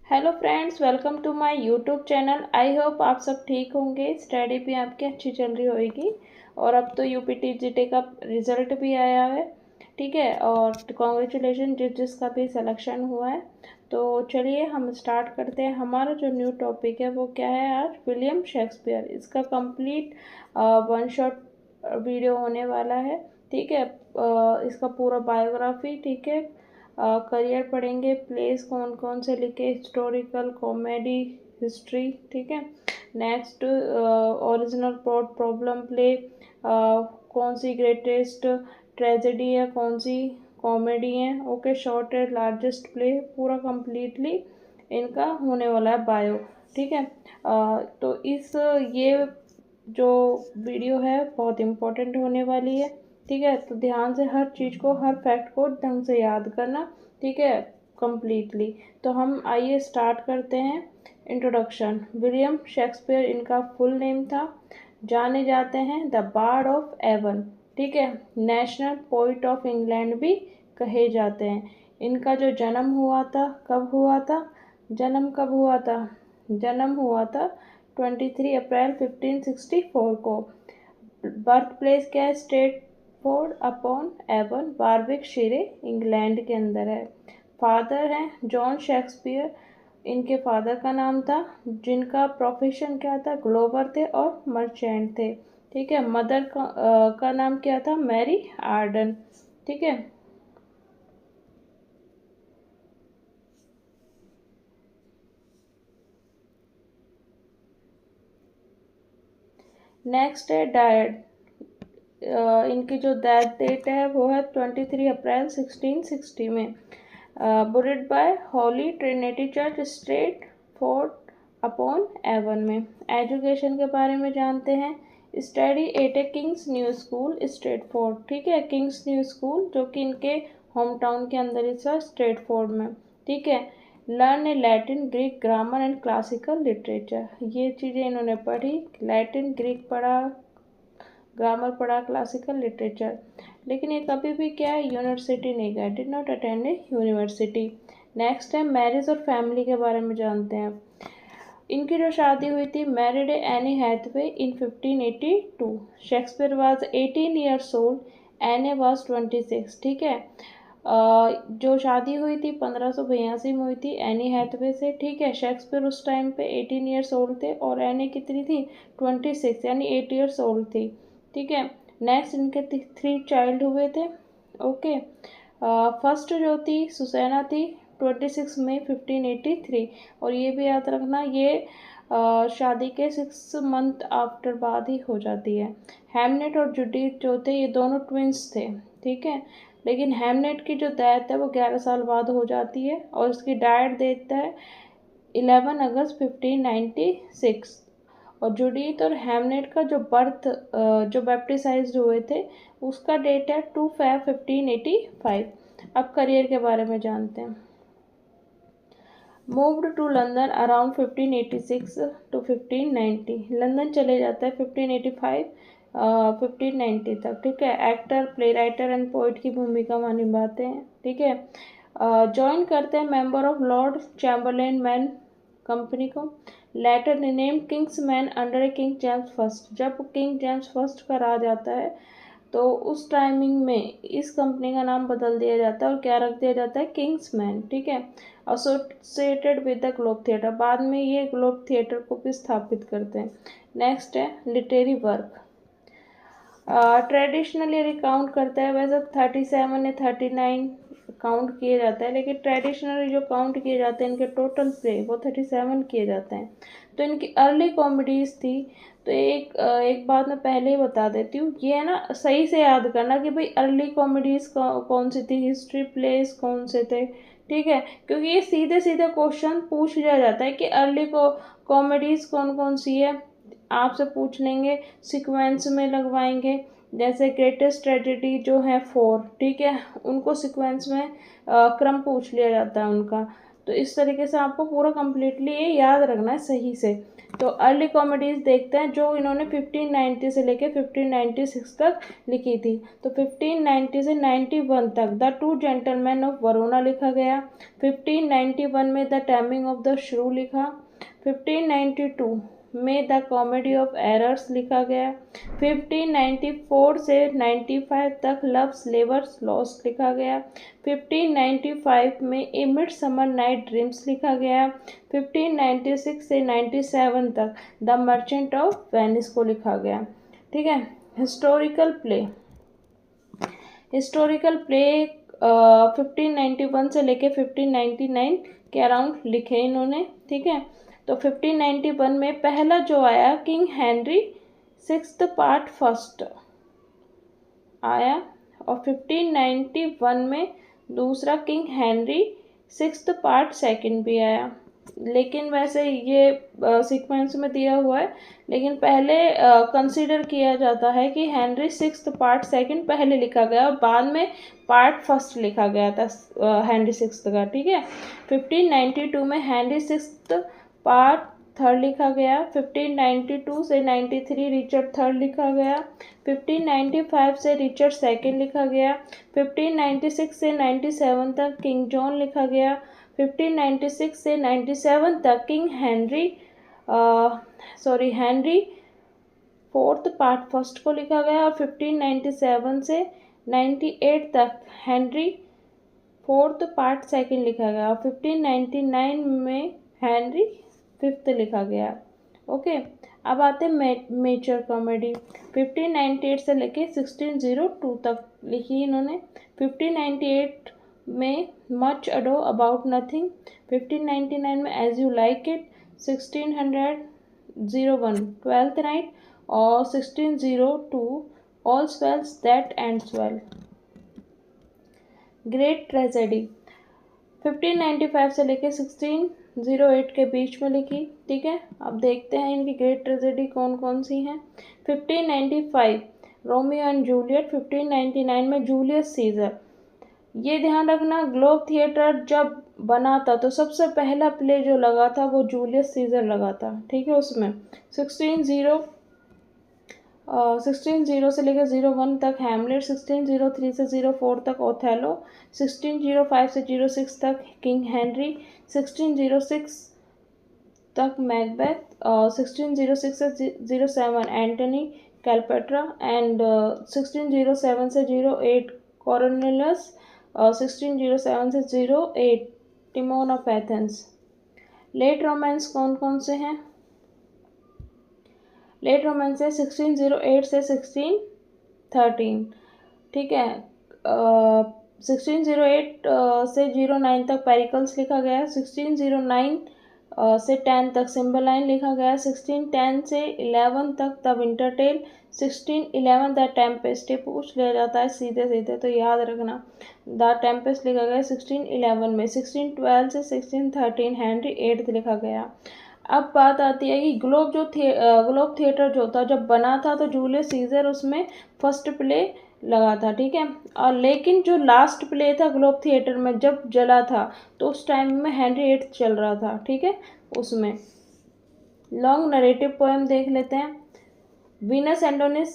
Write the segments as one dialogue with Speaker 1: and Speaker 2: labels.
Speaker 1: Hello friends, welcome to my YouTube channel. I hope आप सब ठीक होंगे। स्टडी भी आपकी अच्छी चल रही होगी। और अब तो यूपीटी जीटी का रिजल्ट भी आया है, ठीक है। और कॉन्ग्रेचुलेशन जिसका भी सिलेक्शन हुआ है। तो चलिए हम स्टार्ट करते हैं। हमारा जो न्यू टॉपिक है वो क्या है आज? William Shakespeare. इसका कंप्लीट वन शॉट वीडियो होने वाला है, ठीक है। इसका पूरा बायोग्राफी, ठीक है। करियर पढ़ेंगे, प्लेस कौन कौन से लिखे, हिस्टोरिकल, कॉमेडी, हिस्ट्री, ठीक है। Next original plot, problem play, कौन सी ग्रेटेस्ट ट्रेजेडी है, कौन सी कॉमेडी है, ओके। शॉर्ट है, लार्जेस्ट प्ले, पूरा कंप्लीटली इनका होने वाला है बायो, ठीक है। तो इस ये जो वीडियो है बहुत इम्पोर्टेंट होने वाली है, ठीक है। तो ध्यान से हर चीज़ को, हर फैक्ट को ढंग से याद करना, ठीक है, कंप्लीटली। तो हम आइए स्टार्ट करते हैं। इंट्रोडक्शन। विलियम शेक्सपियर इनका फुल नेम था। जाने जाते हैं द बार्ड ऑफ एवन, ठीक है। नेशनल पोइट ऑफ इंग्लैंड भी कहे जाते हैं। इनका जो जन्म हुआ था, कब हुआ था? जन्म हुआ था 23 अप्रैल 1564 को। बर्थ प्लेस क्या है? Stratford upon Avon, Warwickshire, England के अंदर है। फादर हैं जॉन शेक्सपियर, इनके फादर का नाम था, जिनका प्रोफेशन क्या था? ग्लोवर थे और मर्चेंट थे, ठीक है। मदर का नाम क्या था? मैरी आर्डन, ठीक है। नेक्स्ट है डैड। इनकी जो डेथ डेट है वो है 23 अप्रैल 1660 में। Buried by Holy Trinity Church, Stratford upon Avon में। एजुकेशन के बारे में जानते हैं। Study at a King's New School, Stratford, ठीक है। किंग्स न्यू स्कूल जो कि इनके होम टाउन के अंदर ही था, स्ट्रेट फोर्ट में, ठीक है। Learn A Latin, Greek grammar and classical literature, ये चीज़ें इन्होंने पढ़ी। लैटिन, ग्रीक पढ़ा, ग्रामर पढ़ा, क्लासिकल लिटरेचर। लेकिन ये कभी भी क्या है? यूनिवर्सिटी नहीं गए, did not attend A university. Next है मैरिज और फैमिली के बारे में जानते हैं। इनकी जो शादी हुई थी, married Anne Hathaway in 1582। Shakespeare was 18 years old, Anne was 26, ठीक है। जो शादी हुई थी 1582 में हुई थी एनी हैथवे से, ठीक है। शेक्सपियर उस टाइम पे 18 ईयर्स ओल्ड थे और एने कितनी थी? 26, यानी 8 ईयर्स ओल्ड थी, ठीक है। नेक्स्ट इनके 3 चाइल्ड हुए थे, ओके। फर्स्ट जो थी सुसैना थी 26 मई 1583। और ये भी याद रखना, ये शादी के 6 मंथ आफ्टर बाद ही हो जाती है। हैमनेट और जुडिथ जो थे ये दोनों ट्विंस थे, ठीक है। लेकिन हैमनेट की जो डेथ है वो 11 साल बाद हो जाती है और इसकी डायट देता है 11 अगस्त 1596। और जुडीथ और हैमनेट का जो बर्थ, जो बैप्टिसाइज हुए थे, उसका डेट है 2 फैब 1585। अब करियर के बारे में जानते हैं। Moved to London around 1586 to 1590। London चले जाता है 1585 1590 तक, ठीक है। Actor, play writer and poet की भूमिका वहाँ निभाते हैं, ठीक है। ज्वाइन करते हैं member of Lord Chamberlain man company को। Later name King's man under King James First. जब किंग जेम्स फर्स्ट का राज आता है तो उस टाइमिंग में इस कंपनी का नाम बदल दिया जाता है और क्या रख दिया जाता है? किंग्स मैन, ठीक है। Associated with the globe theatre, बाद में ये ग्लोब थिएटर को भी स्थापित करते हैं। नेक्स्ट है लिटरेरी वर्क। ट्रेडिशनली रिकाउंट करता है, वैसे 37 या 39 काउंट किए जाता है, लेकिन ट्रेडिशनली जो काउंट किए जाते हैं इनके टोटल प्ले वो 37 किए जाते हैं। तो इनकी अर्ली कॉमेडीज थी। तो एक बात मैं पहले ही बता देती हूँ, ये है ना, सही से याद करना कि भाई अर्ली कॉमेडीज कौन सी थी, हिस्ट्री प्लेस कौन से थे, ठीक है। क्योंकि ये सीधे सीधे क्वेश्चन पूछ लिया जाता है कि अर्ली को कॉमेडीज कौन कौन सी है, आपसे पूछ लेंगे, सीक्वेंस में लगवाएंगे। जैसे ग्रेटेस्ट ट्रेजेडी जो है 4, ठीक है, उनको सीक्वेंस में क्रम पूछ लिया जाता है उनका। तो इस तरीके से आपको पूरा कंप्लीटली ये याद रखना है सही से। तो अर्ली कॉमेडीज देखते हैं जो इन्होंने 1590 से लेके 1596 तक लिखी थी। तो 1590 से 91 तक द टू जेंटलमैन ऑफ वरोना लिखा गया। 1591 में द टैमिंग ऑफ द श्रू लिखा। 1592 में द कॉमेडी ऑफ एरर्स लिखा गया। 1594 से 95 तक लव स्लेवर्स लॉस्ट लिखा गया। 1595 में ए मिड समर नाइट ड्रीम्स लिखा गया। 1596 से 97 तक द मर्चेंट ऑफ वेनिस को लिखा गया। ठीक है। हिस्टोरिकल प्ले 1591 से लेके 1599 के अराउंड लिखे इन्होंने। ठीक है। तो 1591 में पहला जो आया king Henry 6th part first आया, और 1591 में दूसरा king Henry 6th part second भी आया। लेकिन वैसे ये सीक्वेंस में दिया हुआ है, लेकिन पहले कंसीडर किया जाता है कि हेनरी 6th पार्ट सेकंड पहले लिखा गया और बाद में पार्ट फर्स्ट लिखा गया था हेनरी 6th का। ठीक है। 1592 में हेनरी 6th पार्ट थर्ड लिखा गया। 1592 से 93 रिचर्ड थर्ड लिखा गया। 1595 से रिचर्ड सेकंड लिखा गया। 1596 से 97 तक किंग जॉन लिखा गया। 1596 से 97 तक king Henry Henry 4th part first को लिखा गया, और 1597 से 98 तक हेनरी 4th पार्ट सेकंड लिखा गया, और 1599 में हेनरी 5th लिखा गया। ओके। अब आते हैं मेजर कॉमेडी। 1598 से लेके 1602 तक लिखी इन्होंने। 1598 में मच अडो अबाउट नथिंग। 1599 में as you like it. 1601 twelfth night, और 1602 ऑल स्पेल्स that ends well. Great tragedy 1595 से लेके 1608 के बीच में लिखी। ठीक है। अब देखते हैं इनकी ग्रेट ट्रेजेडी कौन कौन सी हैं। 1595 रोमियो एंड जूलियट। 1599 में जूलियस सीजर। ये ध्यान रखना, ग्लोब थिएटर जब बना था तो सबसे पहला प्ले जो लगा था वो जूलियस सीजर लगा था। ठीक है। उसमें 1600 से लेकर 01 तक हैमलेट। 1603 से 04 तक ओथेलो। 1605 से 06 तक किंग हेनरी। 1606 तक मैकबेथ। 1606 से 07 एंटनी कैलपेट्रा, एंड 1607 से 08 कॉर्नेलियस, 1607 से 08 Timon of Athens. Late romance कौन कौन से हैं? लेट रोमांस है 1608 से 1613। ठीक है। 1608 से 09 तक पेरिकल्स लिखा गया। 1609 से 10 तक सिम्बलाइन लिखा गया। 1610 से 11 तक the winter tale. 1611 the tempest. पूछ लिया जाता है सीधे सीधे, तो याद रखना द टेम्पेस्ट लिखा गया 1611 में। 1612 से 1613 हेनरी 8th लिखा गया। अब बात आती है कि ग्लोब थिएटर जो था जब बना था तो जूलियस सीजर उसमें फर्स्ट प्ले लगा था। ठीक है। और लेकिन जो लास्ट प्ले था ग्लोब थिएटर में जब जला था तो उस टाइम में हेनरी 8th चल रहा था। ठीक है। उसमें लॉन्ग नरेटिव पोएम देख लेते हैं। वीनस एंडोनिस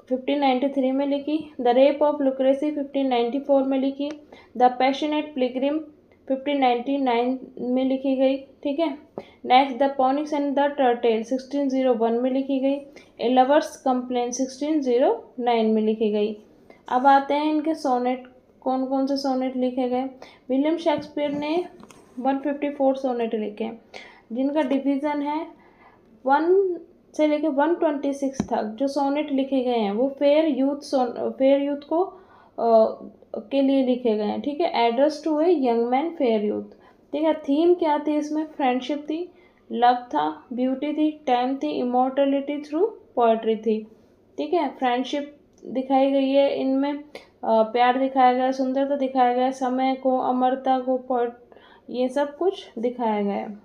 Speaker 1: 1593 में लिखी। द रेप ऑफ लुक्रेसी 1594 में लिखी। द पैशनेट पिलग्रिम 1599 में लिखी गई। ठीक है। नेक्स्ट द पॉनिक्स एंड द टर्टेल 1601 में लिखी गई। ए लवर्स कंप्लेन 1609 में लिखी गई। अब आते हैं इनके सोनेट, कौन कौन से सोनेट लिखे गए। विलियम शेक्सपियर ने 154 सोनेट लिखे, जिनका डिवीज़न है 1 से लेकर 126 तक। जो सोनेट लिखे गए हैं वो फेयर यूथ को के लिए लिखे गए हैं। ठीक है। Address to a young man fair youth. ठीक है। थीम क्या थी इसमें? फ्रेंडशिप थी, लव था, ब्यूटी थी, टाइम थी, इमोर्टलिटी थ्रू पोएट्री थी। ठीक है। फ्रेंडशिप दिखाई गई है इनमें, प्यार दिखाया गया, सुंदरता दिखाया गया, समय को, अमरता को, ये सब कुछ दिखाया गया है।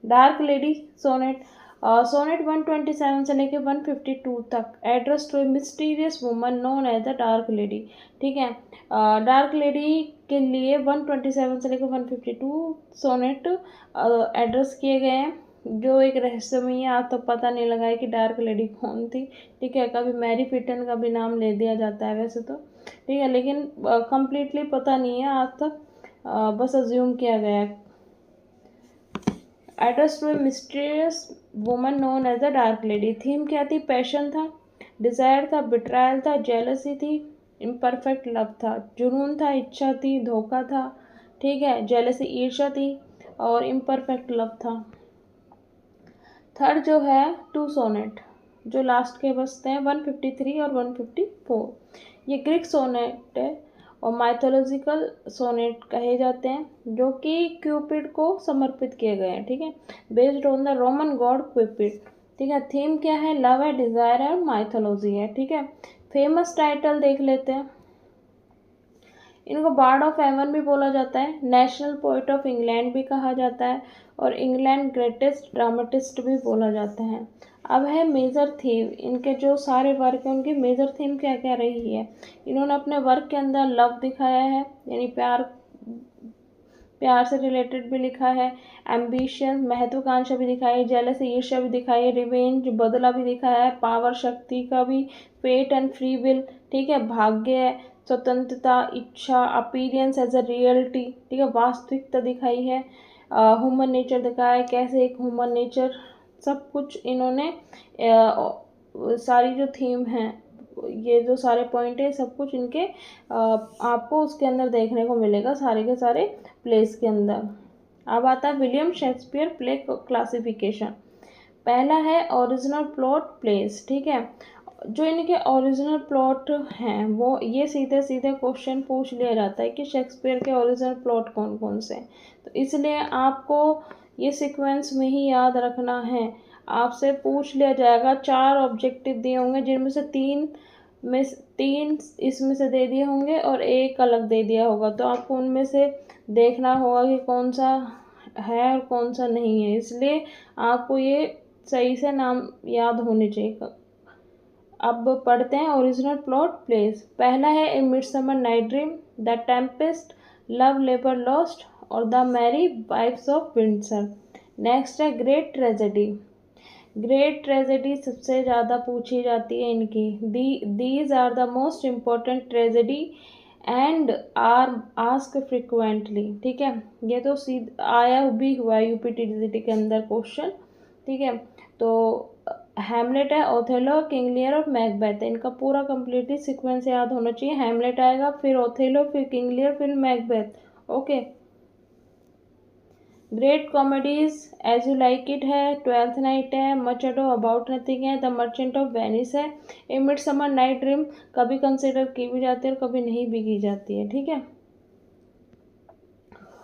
Speaker 1: डार्क लेडी सोनेट 127 से लेकर 152 तक। Address to a mysterious woman known as the dark lady. ठीक है। डार्क लेडी के लिए 127 से लेकर 152 सोनेट एड्रेस किए गए हैं। जो एक रहस्यमयी आज तक पता नहीं लगा है कि डार्क लेडी कौन थी। ठीक है, कभी मैरी पिटन का भी नाम ले दिया जाता है वैसे तो, ठीक है, लेकिन कंप्लीटली पता नहीं है आज तक, बस अज्यूम किया गया है। Address to a mysterious woman known as the dark lady. Theme क्या थी? पैशन था, डिजायर था, बिट्रायल था, जेलसी थी, इम्परफेक्ट लव था, जुनून था, इच्छा थी, धोखा था, ठीक है, जेलसी ईर्ष्या थी, और इम्परफेक्ट लव था। थर्ड जो है टू सोनेट, जो लास्ट के बसते हैं 153 और 154, ये ग्रीक सोनेट है और माइथोलॉजिकल सोनेट कहे जाते हैं, जो कि क्यूपिड को समर्पित किए गए हैं। ठीक है, based on the Roman God Cupid. ठीक है, थीम क्या है? लव है, डिजायर है और माइथोलॉजी है। ठीक है, फेमस टाइटल देख लेते हैं। इनको बार्ड ऑफ एवन भी बोला जाता है, नेशनल पोइट ऑफ इंग्लैंड भी कहा जाता है, और इंग्लैंड ग्रेटेस्ट ड्रामेटिस्ट भी बोला जाता है। अब है मेजर थीम, इनके जो सारे वर्क हैं उनकी मेजर थीम क्या क्या रही है। इन्होंने अपने वर्क के अंदर लव दिखाया है, यानी प्यार से रिलेटेड भी लिखा है, एम्बिशन महत्वाकांक्षा भी दिखाई है, जेलसी ईर्ष्या भी दिखाई है, रिवेंज बदला भी दिखाया है, पावर शक्ति का भी, फेट एंड फ्री विल, ठीक है, भाग्य, स्वतंत्रता, इच्छा, अपीरियंस एज अ रियलिटी, ठीक है, वास्तविकता दिखाई है, ह्यूमन नेचर दिखाया है, कैसे एक ह्यूमन नेचर, सब कुछ इन्होंने सारी जो थीम है, ये जो सारे पॉइंट है, सब कुछ इनके आपको उसके अंदर देखने को मिलेगा, सारे के सारे प्लेस के अंदर। अब आता है विलियम शेक्सपियर प्ले क्लासिफिकेशन। पहला है ओरिजिनल प्लॉट प्लेस। ठीक है, जो इनके ओरिजिनल प्लॉट हैं वो ये सीधे सीधे क्वेश्चन पूछ लिया जाता है कि शेक्सपियर के ओरिजिनल प्लॉट कौन कौन से हैं, तो इसलिए आपको ये सीक्वेंस में ही याद रखना है। आपसे पूछ लिया जाएगा, 4 ऑब्जेक्टिव दिए होंगे जिनमें से तीन इसमें से दे दिए होंगे और एक अलग दे दिया होगा, तो आपको उनमें से देखना होगा कि कौन सा है और कौन सा नहीं है, इसलिए आपको ये सही से नाम याद होने चाहिए। अब पढ़ते हैं ओरिजिनल प्लॉट प्लेस। पहला है a midsummer night Dream, the Tempest, Love Labour Lost और the Merry Wives of Windsor. Next है ग्रेट ट्रेजेडी। ग्रेट ट्रेजेडी सबसे ज़्यादा पूछी जाती है इनकी। These are the most important tragedy and are ask frequently. ठीक है, ये तो आया भी हुआ है यूपीटीजीटी के अंदर क्वेश्चन। ठीक है, तो हैमलेट है, ओथेलो, किंग लियर और मैकबेथ, इनका पूरा कंप्लीटली सीक्वेंस याद होना चाहिए। हैमलेट आएगा, फिर ओथेलो, फिर किंग लियर, फिर Macbeth. Okay, great comedies as you like it है, ट्वेल्थ नाइट है, मच अडो अबाउट नथिंग है, द मर्चेंट ऑफ वेनिस है, ए मिडसमर नाइट ड्रीम कभी कंसिडर की भी जाती है और कभी नहीं भी की जाती है। ठीक है,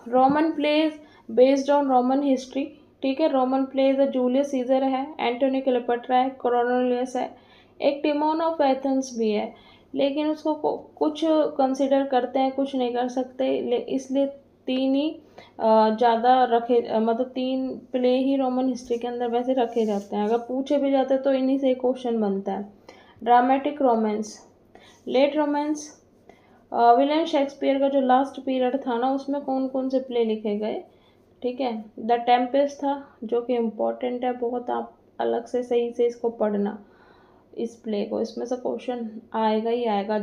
Speaker 1: Roman plays based on Roman history. ठीक है, रोमन प्लेज जूलियस सीजर है, एंटोनी क्लेयोपेट्रा है, कोरोनेलियस है, एक टिमोन ऑफ एथेंस भी है, लेकिन उसको कुछ कंसिडर करते हैं, कुछ नहीं कर सकते, इसलिए 3 ही ज़्यादा रखे, मतलब 3 प्ले ही रोमन हिस्ट्री के अंदर वैसे रखे जाते हैं। अगर पूछे भी जाते हैं तो इन्हीं से क्वेश्चन बनता है। Dramatic romance, late romance, William Shakespeare का जो लास्ट पीरियड था ना, उसमें कौन कौन से प्ले लिखे गए। ठीक है, द टेम्पेस्ट था, जो कि इम्पोर्टेंट है बहुत, आप अलग से सही से इसको पढ़ना, इस प्ले को, इसमें से क्वेश्चन आएगा ही आएगा।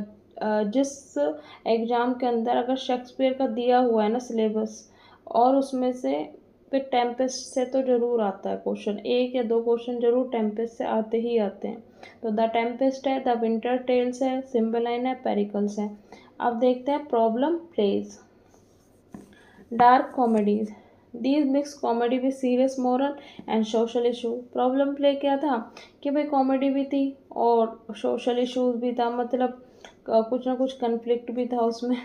Speaker 1: जिस एग्ज़ाम के अंदर अगर शेक्सपियर का दिया हुआ है ना सिलेबस, और उसमें से फिर टेम्पेस्ट से तो ज़रूर आता है क्वेश्चन, 1 या 2 क्वेश्चन ज़रूर टेम्पेस्ट से आते ही आते हैं। तो द टेम्पेस्ट है, द विंटर टेल्स है, सिम्बलाइन है, पेरिकल्स है। अब देखते हैं problem plays. Dark comedies, these mix comedy with serious moral and social issue. Problem play क्या था कि भाई कॉमेडी भी थी और सोशल इशूज भी था, मतलब कुछ ना कुछ कन्फ्लिक्ट भी था उसमें।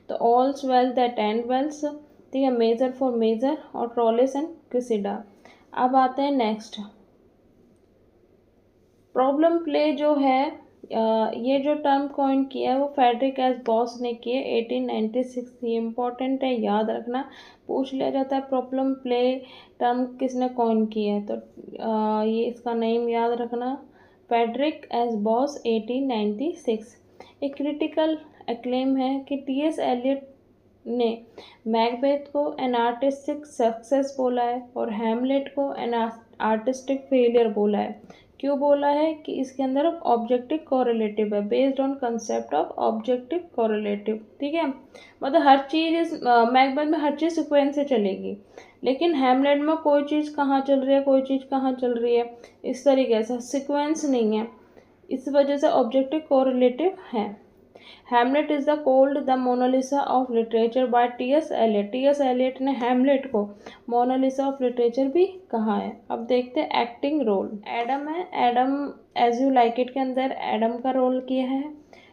Speaker 1: तो ऑल्स वेल दैट एंड वेल्स, ठीक है, मेजर फॉर मेजर और ट्रॉलेस एंड क्रिसिडा। अब आते हैं नेक्स्ट। प्रॉब्लम प्ले जो है, ये जो टर्म कॉइन किया है वो फेडरिक एस बॉस ने किए 1896। ये इम्पोर्टेंट है, याद रखना, पूछ लिया जाता है प्रॉब्लम प्ले टर्म किसने कॉइन किया है, तो ये इसका नेम याद रखना, फेडरिक एस बॉस 1896। एक क्रिटिकल एक्लेम है कि टी एस एलियट ने मैकबेथ को एन आर्टिस्टिक सक्सेस बोला है और हैमलेट को एन आर्टिस्टिक फेलियर बोला है। क्यों बोला है कि इसके अंदर ऑब्जेक्टिव कोरिलेटिव है, based on concept of objective correlative. ठीक है, मतलब हर चीज़ मैकबेथ में हर चीज़ सिक्वेंस से चलेगी, लेकिन हैमलेट में कोई चीज़ कहाँ चल रही है, कोई चीज़ कहाँ चल रही है, इस तरीके से सिक्वेंस नहीं है, इस वजह से ऑब्जेक्टिव कोरिलेटिव है। Hamlet is the called the Mona Lisa of literature by T S. Eliot. T S. Eliot ने हैमलेट को मोनालिसा ऑफ लिटरेचर भी कहा है। अब देखते हैं एक्टिंग रोल। एडम है, Adam as you like it के अंदर एडम का रोल किया है।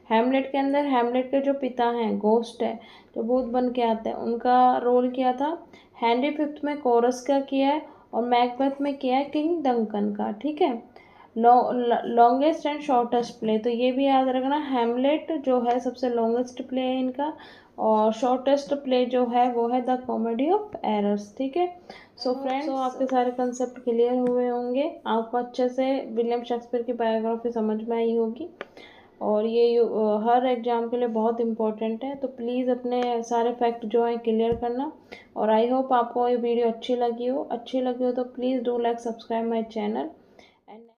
Speaker 1: हैमलेट के अंदर हैमलेट के जो पिता हैं, घोस्ट है जो भूत बन के आते हैं, उनका रोल किया था। हेनरी फिफ्थ में कोरस का किया है और मैकबेथ में किया है किंग डंकन का। ठीक है, लॉन्गेस्ट एंड शॉर्टेस्ट प्ले, तो ये भी याद रखना, हैमलेट जो है सबसे लॉन्गेस्ट प्ले है इनका, और शॉर्टेस्ट प्ले जो है वो है द कॉमेडी ऑफ एरर्स। ठीक है, सो फ्रेंड्स, आपके सारे कंसेप्ट क्लियर हुए होंगे, आपको अच्छे से विलियम शेक्सपियर की बायोग्राफी समझ में आई होगी, और ये हर एग्ज़ाम के लिए बहुत इंपॉर्टेंट है। तो प्लीज़ अपने सारे फैक्ट जो हैं क्लियर करना, और आई होप आपको ये वीडियो अच्छी लगी हो तो please do like subscribe my channel.